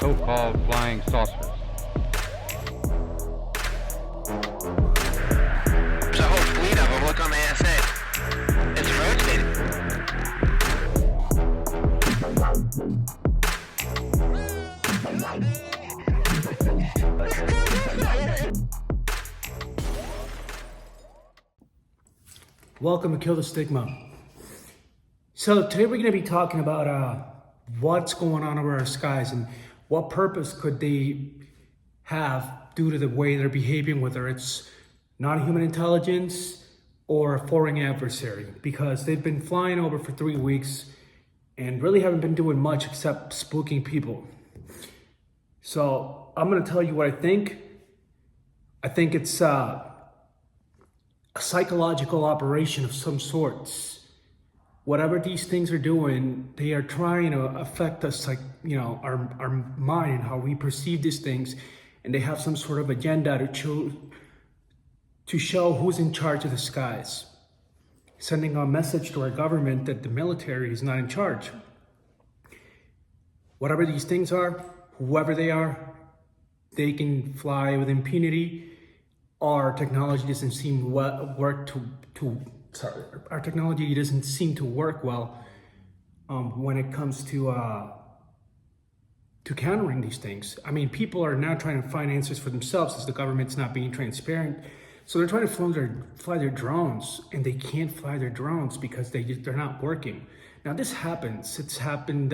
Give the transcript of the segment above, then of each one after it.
so-called flying saucers. There's a whole fleet of them. Look on the SA. It's rotating. Welcome to Kill the Stigma. So today we're going to be talking about what's going on over our skies and what purpose could they have due to the way they're behaving, whether it's non-human intelligence or a foreign adversary, because they've been flying over for 3 weeks and really haven't been doing much except spooking people. So I'm going to tell you what I think. I think it's a psychological operation of some sorts. Whatever these things are doing, they are trying to affect us, like, our mind and how we perceive these things, and they have some sort of agenda to show who's in charge of the skies, sending a message to our government that the military is not in charge. Whatever these things are, whoever they are, they can fly with impunity. Our technology doesn't seem our technology doesn't seem to work well when it comes to countering these things. I mean, people are now trying to find answers for themselves as the government's not being transparent. So they're trying to fly their drones, and they can't fly their drones because they're not working. Now this happens. It's happened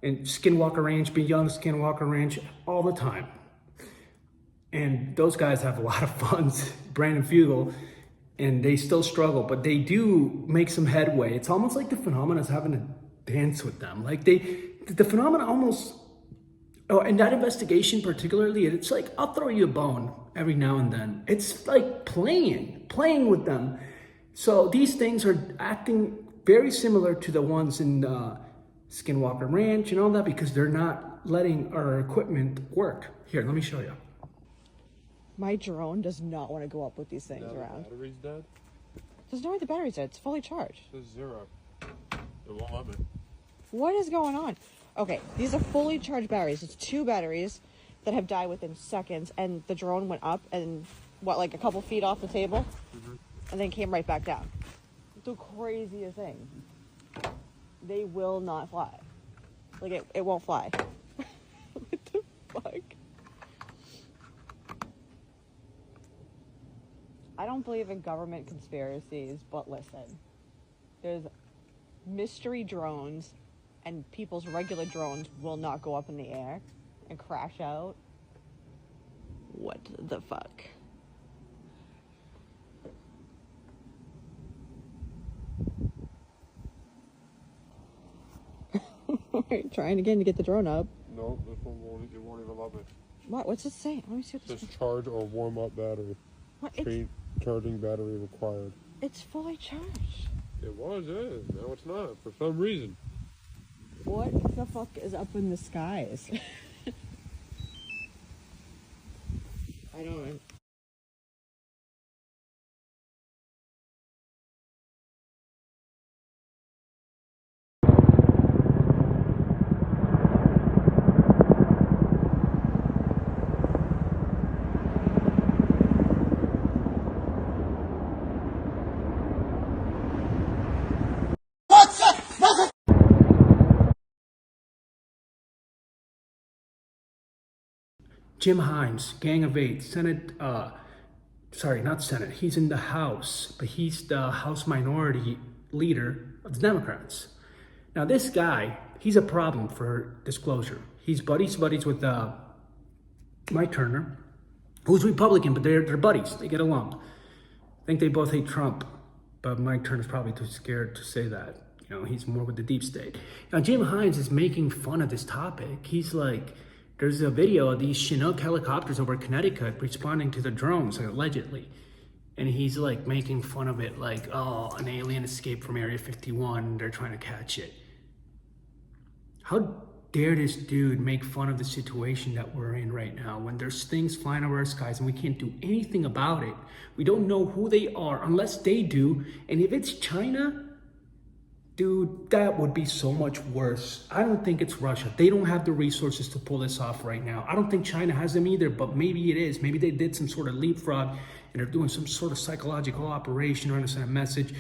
in Skinwalker Ranch, beyond Skinwalker Ranch, all the time. And those guys have a lot of funds, Brandon Fugel, and they still struggle, but they do make some headway. It's almost like the phenomena is having to dance with them. Like the phenomena almost, in that investigation particularly, it's like, I'll throw you a bone every now and then. It's like playing with them. So these things are acting very similar to the ones in Skinwalker Ranch and all that, because they're not letting our equipment work. Here, let me show you. My drone does not want to go up with these things around. The battery's dead? There's no way the battery's dead. It's fully charged. It says 0. It won't let me. What is going on? Okay, these are fully charged batteries. It's 2 batteries that have died within seconds, and the drone went up and, like a couple feet off the table, and then came right back down. It's the craziest thing. They will not fly. Like, it won't fly. What the fuck? I don't believe in government conspiracies, but listen, there's mystery drones, and people's regular drones will not go up in the air and crash out. What the fuck? Alright, trying again to get the drone up. No, this one won't even let me. What? What's it say? Let me see what this It says charge or warm up battery. What? Charging battery required. It's fully charged. It was, now it's not, for some reason. What the fuck is up in the skies? I don't know. Jim Hines, Gang of Eight, not Senate, he's in the House, but he's the House Minority Leader of the Democrats. Now this guy, he's a problem for disclosure. He's buddies with Mike Turner, who's Republican, but they're buddies, they get along. I think they both hate Trump, but Mike Turner's probably too scared to say that. He's more with the deep state. Now Jim Hines is making fun of this topic. He's like, there's a video of these Chinook helicopters over Connecticut responding to the drones, allegedly. And he's like making fun of it, like, oh, an alien escaped from Area 51, they're trying to catch it. How dare this dude make fun of the situation that we're in right now when there's things flying over our skies and we can't do anything about it? We don't know who they are unless they do. And if it's China, Dude, that would be so much worse. I don't think it's Russia. They don't have the resources to pull this off right now. I don't think China has them either, but maybe it is. Maybe they did some sort of leapfrog and they're doing some sort of psychological operation trying to send a message.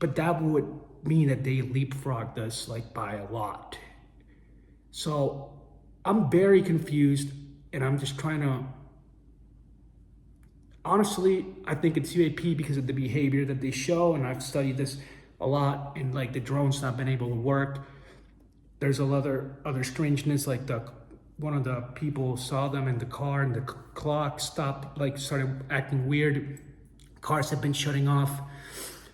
But that would mean that they leapfrogged us like by a lot. So I'm very confused and I'm just trying to, honestly, I think it's UAP because of the behavior that they show, and I've studied this a lot, and like the drone's not been able to work. There's a other strangeness, like one of the people saw them in the car and the clock stopped, like started acting weird. Cars have been shutting off.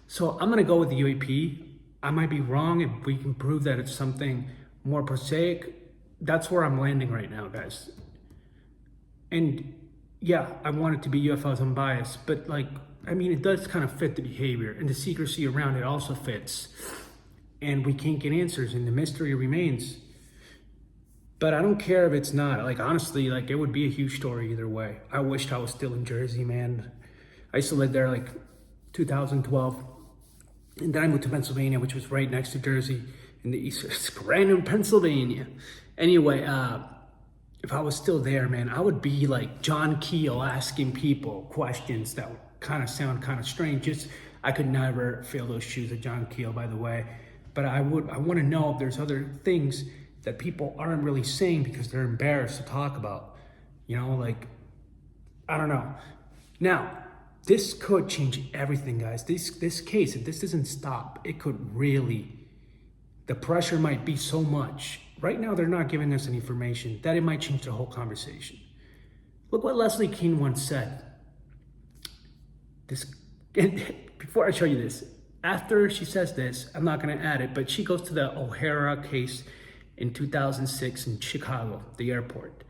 So I'm gonna go with the UAP. I might be wrong. If we can prove that it's something more prosaic, that's where I'm landing right now, guys. And yeah, I want it to be UFOs unbiased, but like, I mean, it does kind of fit the behavior, and the secrecy around it also fits. And we can't get answers, and the mystery remains. But I don't care if it's not. Like, honestly, like, it would be a huge story either way. I wished I was still in Jersey, man. I used to live there like 2012. And then I moved to Pennsylvania, which was right next to Jersey in the east, random Pennsylvania. Anyway, if I was still there, man, I would be like John Keel asking people questions that would kind of sound kind of strange. Just, I could never fill those shoes of John Keel, by the way. But I want to know if there's other things that people aren't really saying because they're embarrassed to talk about. You know, like, I don't know. Now, this could change everything, guys. This case, if this doesn't stop, it could really, the pressure might be so much. Right now, they're not giving us any information that it might change the whole conversation. Look what Leslie Keane once said. Before I show you this, after she says this, I'm not going to add it, but she goes to the O'Hara case in 2006 in Chicago, the airport.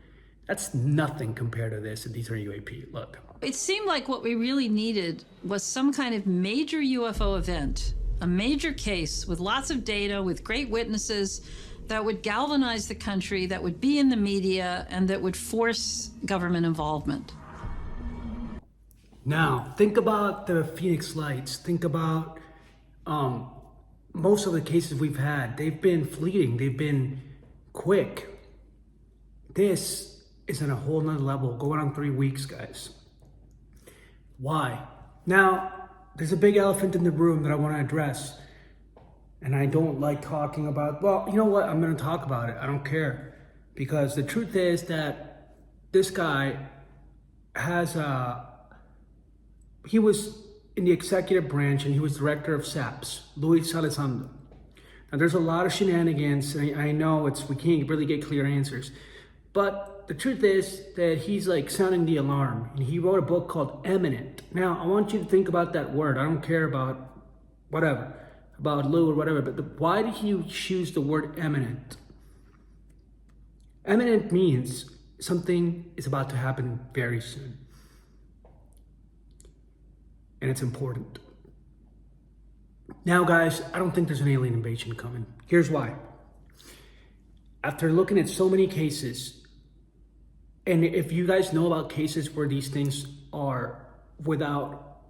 That's nothing compared to this, and these are UAP. Look. It seemed like what we really needed was some kind of major UFO event, a major case with lots of data, with great witnesses, that would galvanize the country, that would be in the media, and that would force government involvement. Now, think about the Phoenix Lights. Think about most of the cases we've had. They've been fleeting. They've been quick. This is on a whole nother level, going on 3 weeks, guys. Why? Now, there's a big elephant in the room that I want to address. And I don't like talking about, well, you know what? I'm going to talk about it. I don't care. Because the truth is that this guy has he was in the executive branch and he was director of SAPS, Luis Elizondo. Now there's a lot of shenanigans, and I know we can't really get clear answers. But the truth is that he's like sounding the alarm, and he wrote a book called Imminent. Now, I want you to think about that word. I don't care about whatever, about Lou or whatever, but why did he choose the word imminent? Imminent means something is about to happen very soon. And it's important. Now, guys, I don't think there's an alien invasion coming. Here's why. After looking at so many cases, and if you guys know about cases where these things are without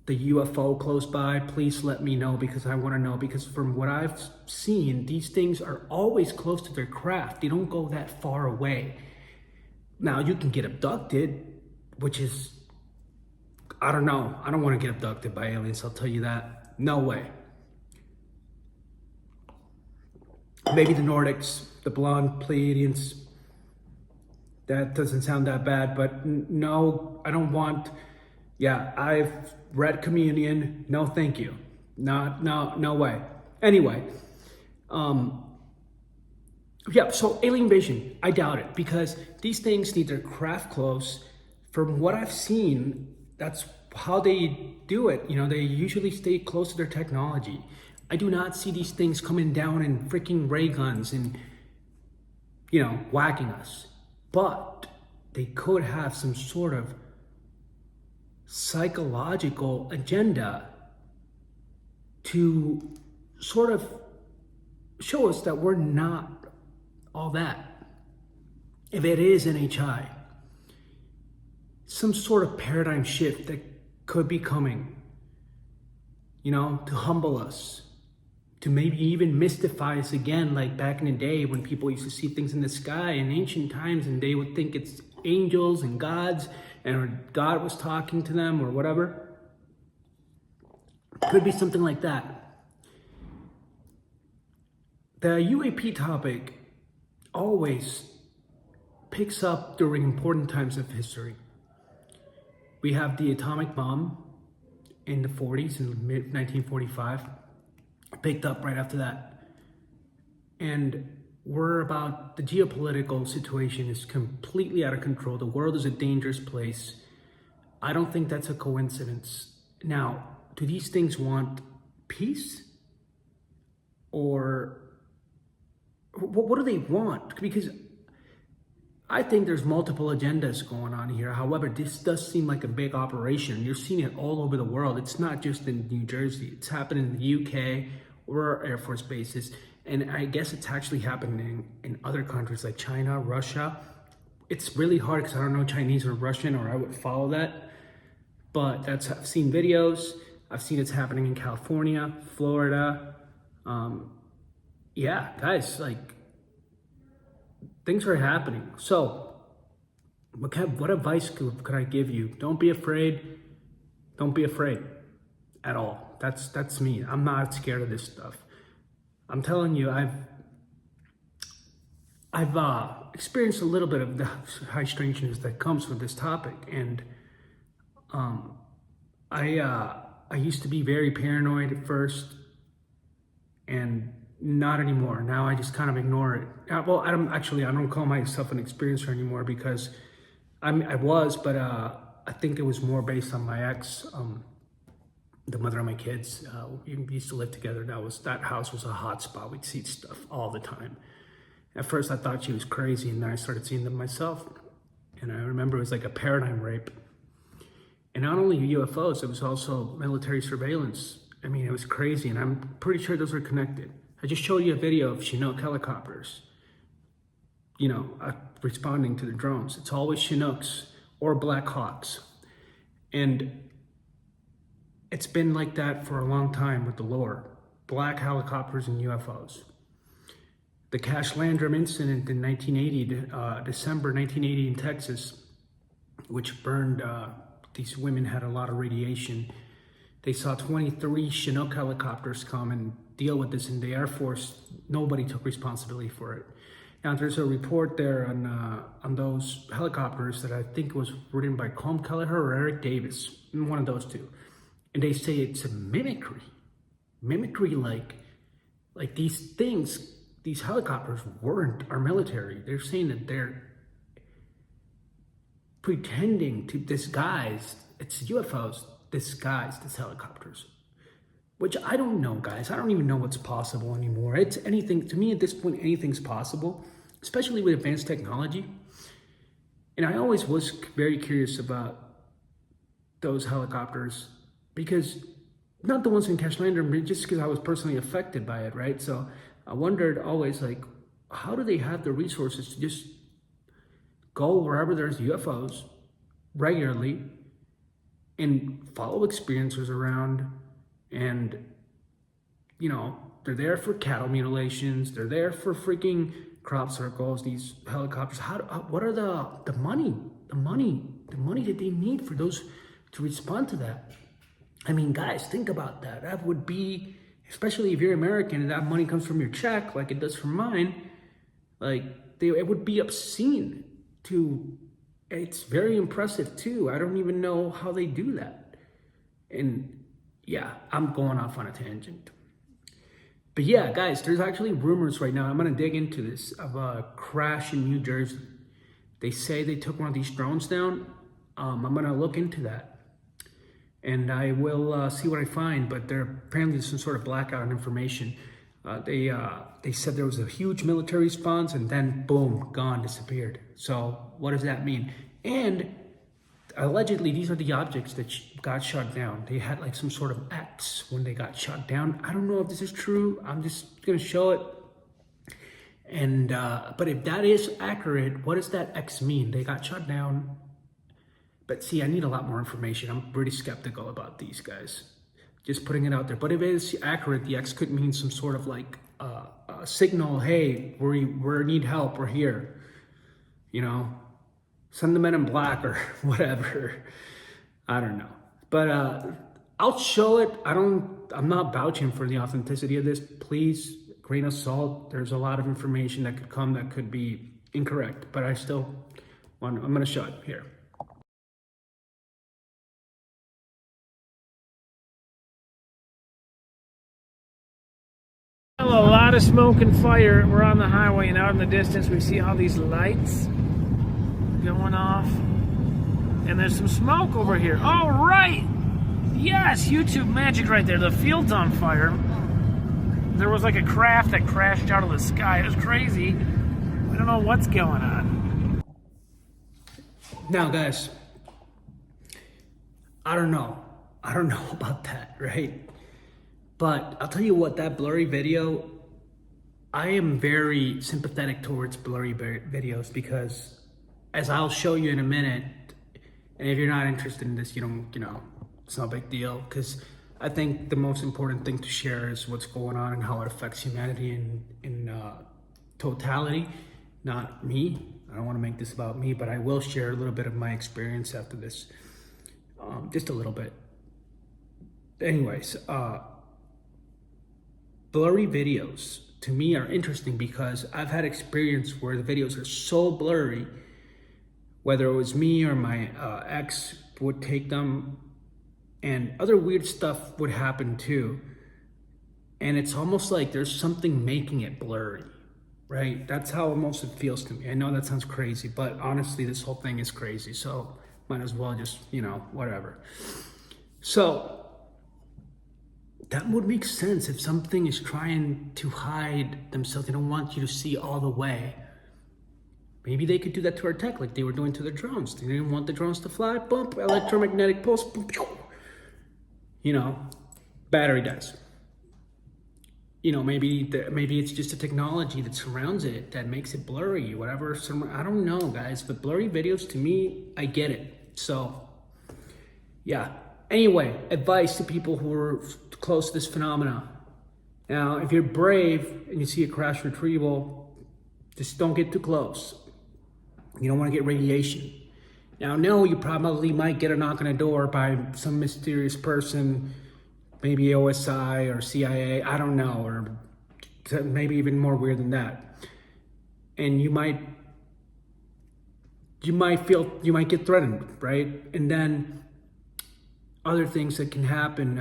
the UFO close by, please let me know, because I want to know. Because from what I've seen, these things are always close to their craft. They don't go that far away. Now, you can get abducted, which is, I don't know. I don't want to get abducted by aliens, I'll tell you that. No way. Maybe the Nordics, the blonde Pleiadians. That doesn't sound that bad, but no, I don't want. Yeah, I've read Communion. No, thank you. No way. Anyway, yeah, so alien invasion, I doubt it, because these things need their craft close. From what I've seen, that's how they do it. You know, they usually stay close to their technology. I do not see these things coming down in freaking ray guns and, you know, whacking us. But they could have some sort of psychological agenda to sort of show us that we're not all that. If it is NHI, some sort of paradigm shift that could be coming, you know, to humble us. to maybe even mystify us again, like back in the day when people used to see things in the sky in ancient times and they would think it's angels and gods and God was talking to them or whatever. Could be something like that. The UAP topic always picks up during important times of history. We have the atomic bomb in the 40s, in mid-1945, picked up right after that. And the geopolitical situation is completely out of control. The world is a dangerous place. I don't think that's a coincidence. Now, do these things want peace? Or what do they want? Because I think there's multiple agendas going on here. However, this does seem like a big operation. You're seeing it all over the world. It's not just in New Jersey. It's happening in the UK or Air Force bases. And I guess it's actually happening in other countries like China, Russia. It's really hard because I don't know Chinese or Russian, or I would follow that. But I've seen videos. I've seen it's happening in California, Florida. Yeah, guys, like, things are happening. So, what advice could I give you? Don't be afraid. Don't be afraid at all. That's me. I'm not scared of this stuff. I'm telling you, I've experienced a little bit of the high strangeness that comes with this topic, and I used to be very paranoid at first, and not anymore. Now I just kind of ignore it. Well, I don't call myself an experiencer anymore because I was, but I think it was more based on my ex, the mother of my kids. We used to live together. That house was a hot spot. We'd see stuff all the time. At first I thought she was crazy, and then I started seeing them myself. And I remember it was like a paradigm rape. And not only UFOs, it was also military surveillance. I mean, it was crazy, and I'm pretty sure those are connected. I just showed you a video of Chinook helicopters, responding to the drones. It's always Chinooks or Black Hawks. And it's been like that for a long time with the lore. Black helicopters and UFOs. The Cash Landrum incident in December 1980 in Texas, which burned, these women had a lot of radiation. They saw 23 Chinook helicopters come and deal with this in the Air Force. Nobody took responsibility for it. Now, there's a report there on those helicopters that I think was written by Colm Kelleher or Eric Davis, one of those two. And they say it's a mimicry. Mimicry like these things, these helicopters weren't our military. They're saying that they're pretending to disguise, it's UFOs disguised as helicopters. Which I don't know, guys. I don't even know what's possible anymore. It's anything, to me at this point, anything's possible, especially with advanced technology. And I always was very curious about those helicopters because, not the ones in Cash Landrum, but just because I was personally affected by it, right? So I wondered always, like, how do they have the resources to just go wherever there's UFOs regularly and follow experiencers around? And, they're there for cattle mutilations. They're there for freaking crop circles, these helicopters. What are the money that they need for those to respond to that? I mean, guys, think about that. That would be, especially if you're American and that money comes from your check, like it does from mine, it would be obscene it's very impressive too. I don't even know how they do that. And yeah, I'm going off on a tangent. But yeah, guys, there's actually rumors right now. I'm going to dig into this of a crash in New Jersey. They say they took one of these drones down. I'm going to look into that. And I will see what I find. But there apparently is some sort of blackout on information. They said there was a huge military response and then boom, gone, disappeared. So what does that mean? And allegedly, these are the objects that got shot down. They had like some sort of X when they got shot down. I don't know if this is true. I'm just gonna show it. And but if that is accurate, what does that X mean? They got shot down. But see, I need a lot more information. I'm pretty skeptical about these guys. Just putting it out there. But if it is accurate, the X could mean some sort of like a signal. Hey, we need help. We're here. You know, send the men in black or whatever. I don't know. But I'll show it. I'm not vouching for the authenticity of this. Please, grain of salt. There's a lot of information that could come that could be incorrect. But I'm going to show it here. A lot of smoke and fire. We're on the highway, and out in the distance we see all these lights going off, and there's some smoke over here. Oh, right! Yes, YouTube magic right there. The field's on fire. There was like a craft that crashed out of the sky. It was crazy. We don't know what's going on. Now, guys, I don't know about that, right? But I'll tell you what, that blurry video, I am very sympathetic towards blurry videos because, as I'll show you in a minute, and if you're not interested in this, it's no big deal, because I think the most important thing to share is what's going on and how it affects humanity in totality, not me. I don't want to make this about me, but I will share a little bit of my experience after this, just a little bit. Anyways, blurry videos to me are interesting because I've had experience where the videos are so blurry, whether it was me or my ex would take them, and other weird stuff would happen too. And it's almost like there's something making it blurry, right? That's how almost it feels to me. I know that sounds crazy, but honestly, this whole thing is crazy. So might as well just, whatever. So that would make sense if something is trying to hide themselves. They don't want you to see all the way. Maybe they could do that to our tech like they were doing to their drones. They didn't want the drones to fly. Bump, electromagnetic pulse. Boom, pew. Battery dies. Maybe it's just a technology that surrounds it that makes it blurry, whatever. I don't know, guys. But blurry videos, to me, I get it. So, yeah. Anyway, advice to people who are close to this phenomena. Now, if you're brave and you see a crash retrieval, just don't get too close. You don't want to get radiation. Now, no, you probably might get a knock on the door by some mysterious person, maybe OSI or CIA, I don't know, or maybe even more weird than that. And you might get threatened, right? And then other things that can happen,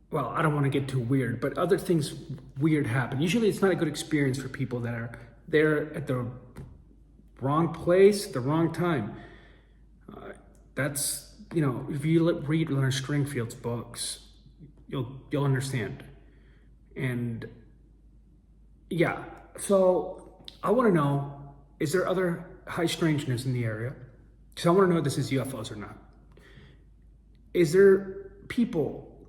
well, I don't want to get too weird, but other things weird happen. Usually it's not a good experience for people that are there at the wrong place, at the wrong time. That's, if you read Leonard Stringfield's books, you'll understand. And yeah, so I want to know, is there other high strangeness in the area? Because I want to know if this is UFOs or not. Is there people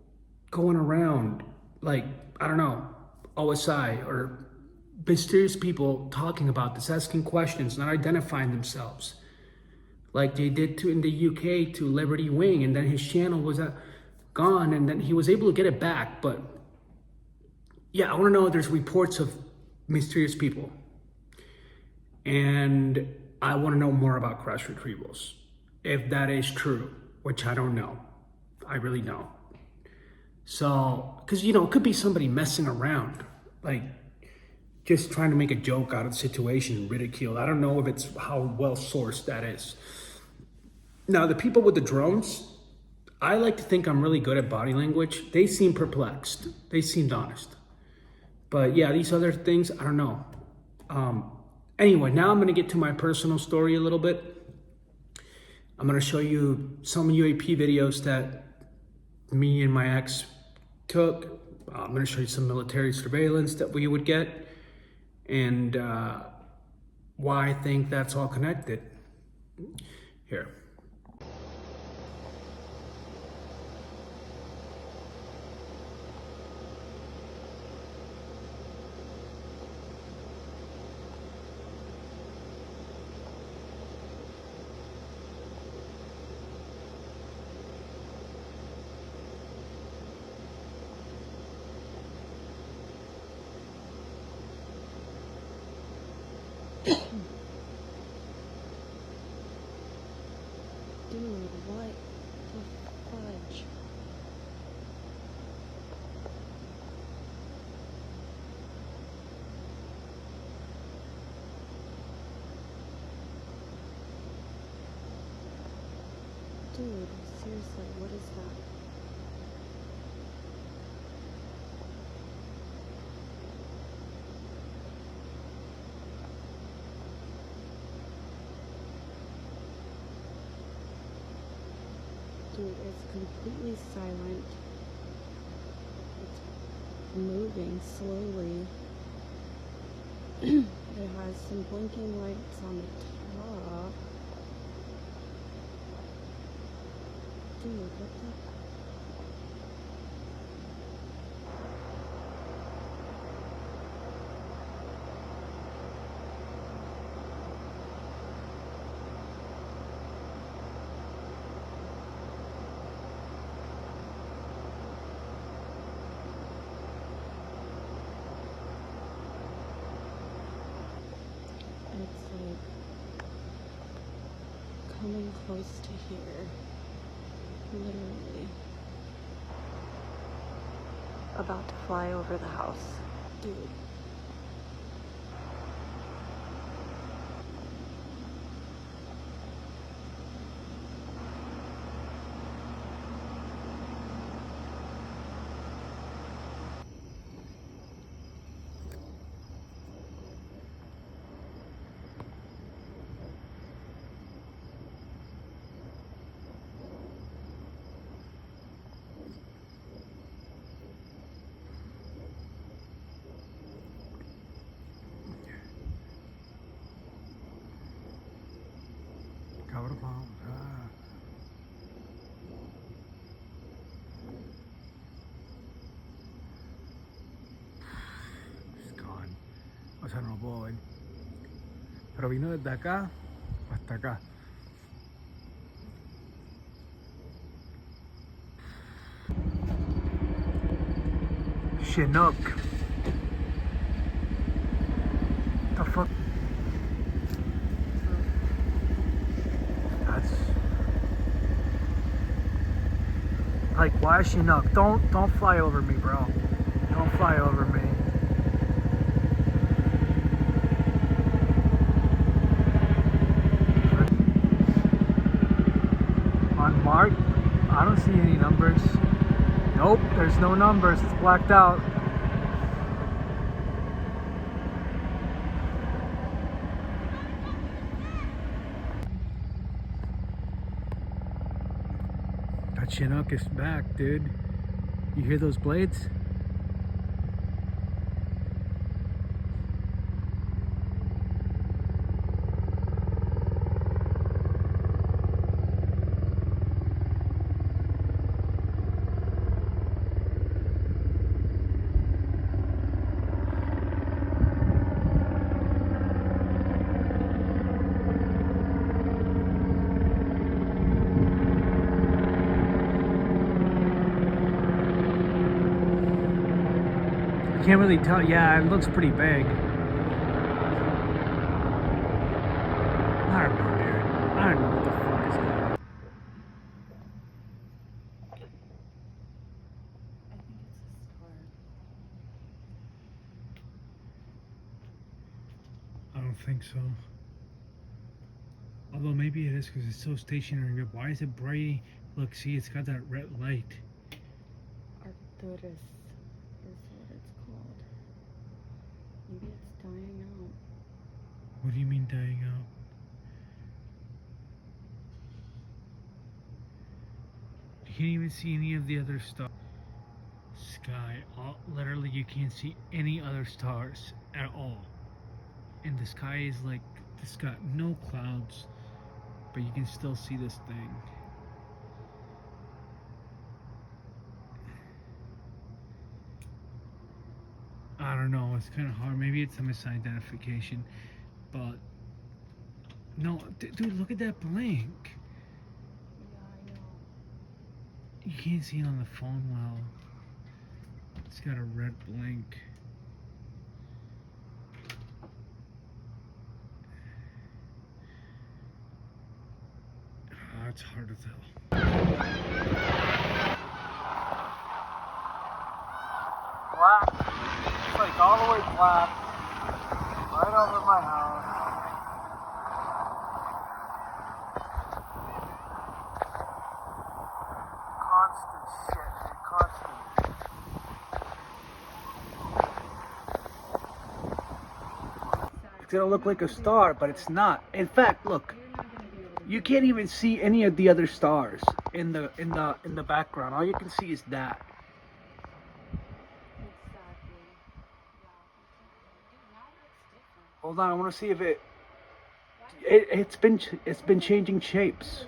going around, like, I don't know, OSI or mysterious people talking about this, asking questions, not identifying themselves, like they did in the UK to Liberty Wing, and then his channel was gone, and then he was able to get it back. But yeah, I want to know if there's reports of mysterious people, and I want to know more about crash retrievals, if that is true, which I don't know. I really don't. So, because, it could be somebody messing around, like just trying to make a joke out of the situation, ridicule. I don't know if it's how well sourced that is. Now, the people with the drones, I like to think I'm really good at body language. They seem perplexed. They seemed honest. But yeah, these other things, I don't know. Anyway, now I'm going to get to my personal story a little bit. I'm going to show you some UAP videos that me and my ex took. I'm going to show you some military surveillance that we would get, and why I think that's all connected. Here. Dude, what the fudge? Dude, seriously, what is that? Dude, it's completely silent. It's moving slowly. It has some blinking lights on the top. Dude, what the? It's like coming close to here. Literally. About to fly over the house. Dude. Cover the palms. It's gone. O sea, no lo puedo ver. Pero vino desde acá hasta acá. Chinook. The fuck? That's like, why is Chinook? Don't fly over me, bro. Don't fly over me. Unmarked? I don't see any numbers. Nope, there's no numbers. It's blacked out. That Chinook is back, dude. You hear those blades? Can't really tell. Yeah, it looks pretty big. I don't know, dude. I don't know what the fuck is going on. I think it's a star. I don't think so. Although maybe it is because it's so stationary. Why is it bright? Look, see, it's got that red light. Arcturus is what it's called. Maybe it's dying out. What do you mean dying out? You can't even see any of the other stars. Sky, literally you can't see any other stars at all. And the sky is like, it's got no clouds, but you can still see this thing. I don't know, it's kind of hard. Maybe it's a misidentification, but no, dude, look at that blink. Yeah, I know. You can't see it on the phone well. It's got a red blink. it's hard to tell. Black. It's like all the way black. Right over my house. Constant shit, dude. Constant. It's gonna look like a star, but it's not. In fact, look. You can't even see any of the other stars in the background. All you can see is that. Hold on, I want to see if it's been changing shapes.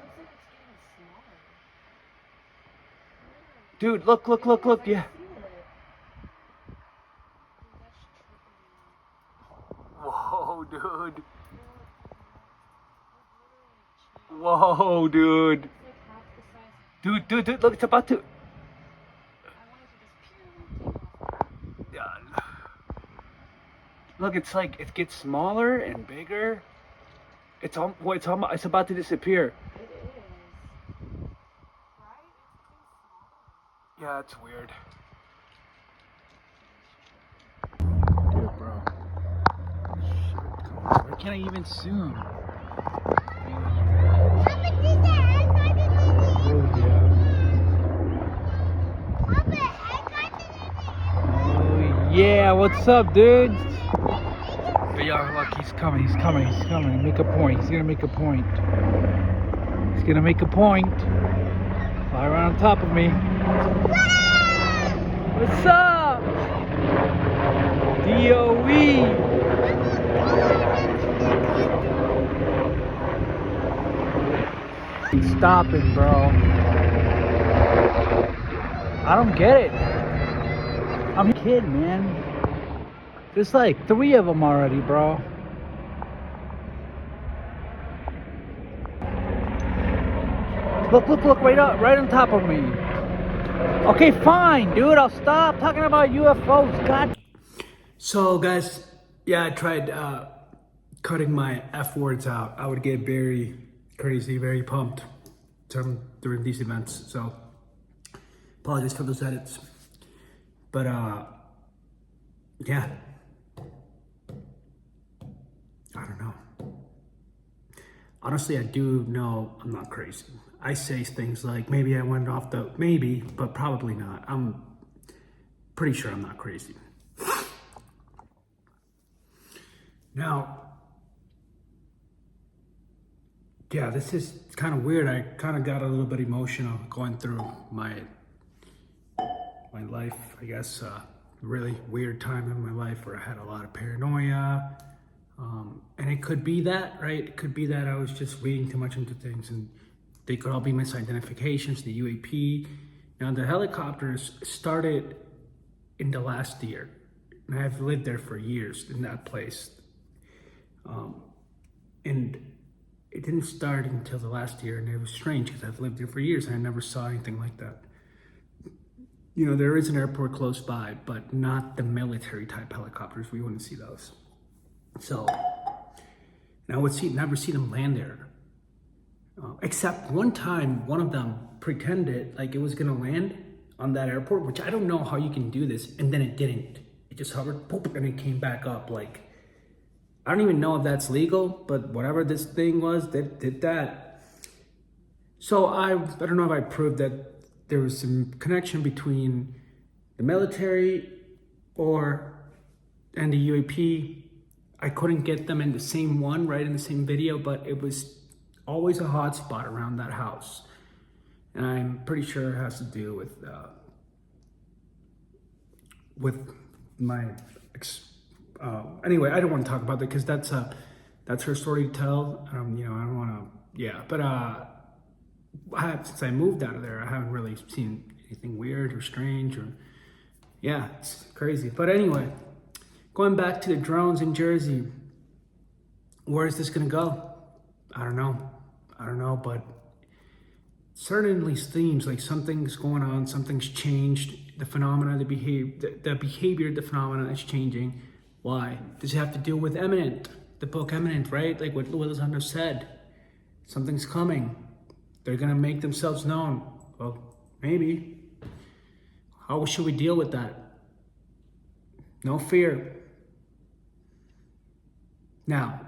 Dude, look, yeah. Whoa, dude. Whoa, dude. Dude, look, it's about to. Look, it's like it gets smaller and bigger. It's about to disappear. Yeah, it's weird. Dude, bro. Shit, why can't I even zoom? Yeah, what's up, dude? But yeah, look, he's coming. Make a point. He's gonna make a point. Fly around on top of me. What's up? DOE. He's stopping, bro. I don't get it. I'm a kid, man. There's like 3 of them already, bro. Look, right on top of me. Okay, fine, dude. I'll stop talking about UFOs. God. So, guys, yeah, I tried cutting my F words out. I would get very crazy, very pumped during these events. So, apologies for those edits. But, yeah. I don't know. Honestly, I do know I'm not crazy. I say things like, maybe I went off the, maybe, but probably not. I'm pretty sure I'm not crazy. Now, yeah, this is kind of weird. I kind of got a little bit emotional going through my life, I guess. Really weird time in my life where I had a lot of paranoia. And it could be that, right? It could be that I was just reading too much into things, and they could all be misidentifications, the UAP. Now, the helicopters started in the last year, and I've lived there for years in that place. And it didn't start until the last year, and it was strange because I've lived there for years and I never saw anything like that. You know, there is an airport close by, but not the military type helicopters. We wouldn't see those. So, and I would never see them land there. Except one time, one of them pretended like it was gonna land on that airport, which I don't know how you can do this, and then it didn't. It just hovered, poop, and it came back up. Like, I don't even know if that's legal, but whatever this thing was, they did that. So I don't know if I proved that there was some connection between the military and the UAP. I couldn't get them in the same one, right, in the same video, but it was always a hot spot around that house. And I'm pretty sure it has to do with my anyway, I don't want to talk about that because that's her story to tell. You know, I don't want to, yeah, but since I moved out of there, I haven't really seen anything weird or strange or, yeah, it's crazy. But anyway, going back to the drones in Jersey, where is this going to go? I don't know, but certainly seems like something's going on, something's changed. The phenomena, the behavior of the phenomena is changing. Why? Does it have to do with Imminent, the book Imminent, right? Like what Lizando said, something's coming. They're gonna make themselves known. Well, maybe. How should we deal with that? No fear. Now,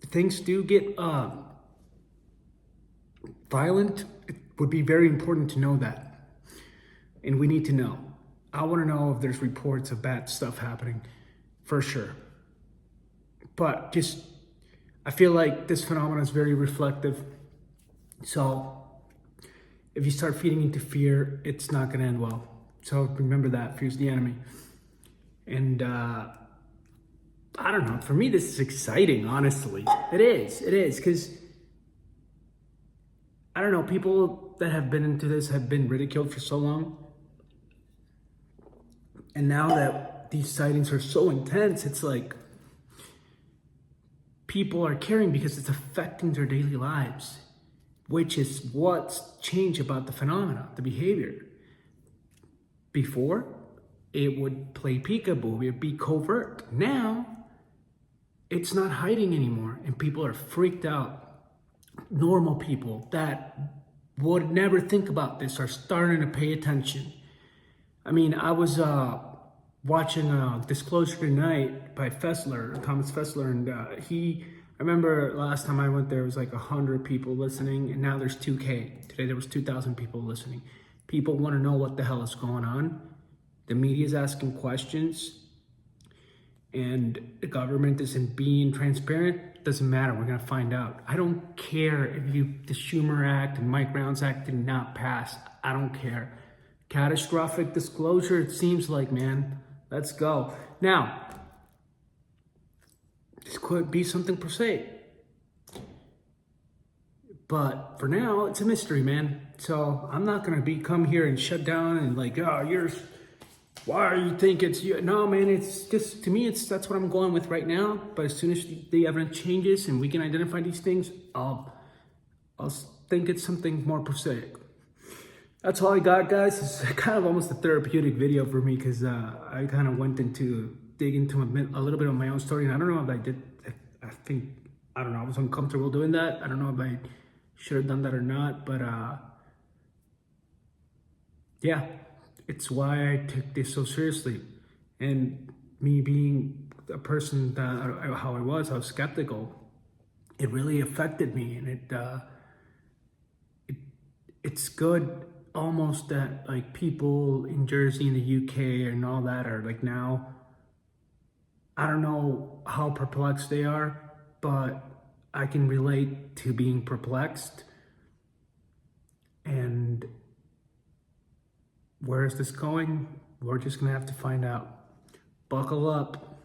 if things do get violent, it would be very important to know that. And we need to know. I want to know if there's reports of bad stuff happening, for sure. But just, I feel like this phenomenon is very reflective. So if you start feeding into fear, it's not going to end well. So remember that, fear's the enemy. And I don't know, for me this is exciting, honestly. It is, because I don't know, people that have been into this have been ridiculed for so long. And now that these sightings are so intense, it's like people are caring because it's affecting their daily lives, which is what's changed about the phenomena, the behavior. Before, it would play peekaboo, it would be covert. Now, it's not hiding anymore, and people are freaked out. Normal people that would never think about this are starting to pay attention. I mean, I was watching Disclosure Tonight by Fessler, Thomas Fessler, and I remember last time I went there, it was like 100 people listening, and now there's 2K. Today there was 2,000 people listening. People want to know what the hell is going on. The media is asking questions, and the government isn't being transparent. Doesn't matter, we're gonna find out. I don't care if the Schumer Act and Mike Brown's Act did not pass. I don't care. Catastrophic disclosure, it seems like, man. Let's go. Now, this could be something per se. But for now, it's a mystery, man. So I'm not gonna come here and shut down and like, oh, why do you think it's you? No, man, it's just, to me, that's what I'm going with right now. But as soon as the evidence changes and we can identify these things, I'll think it's something more prosaic. That's all I got, guys. It's kind of almost a therapeutic video for me because I kind of went dig into a little bit of my own story. And I don't know if I did, I don't know, I was uncomfortable doing that. I don't know if I should have done that or not, but yeah, it's why I took this so seriously. And me being a person how I was skeptical. It really affected me, and it's good almost that like people in Jersey and the UK and all that are like now, I don't know how perplexed they are, but I can relate to being perplexed. And where is this going? We're just gonna have to find out. Buckle up.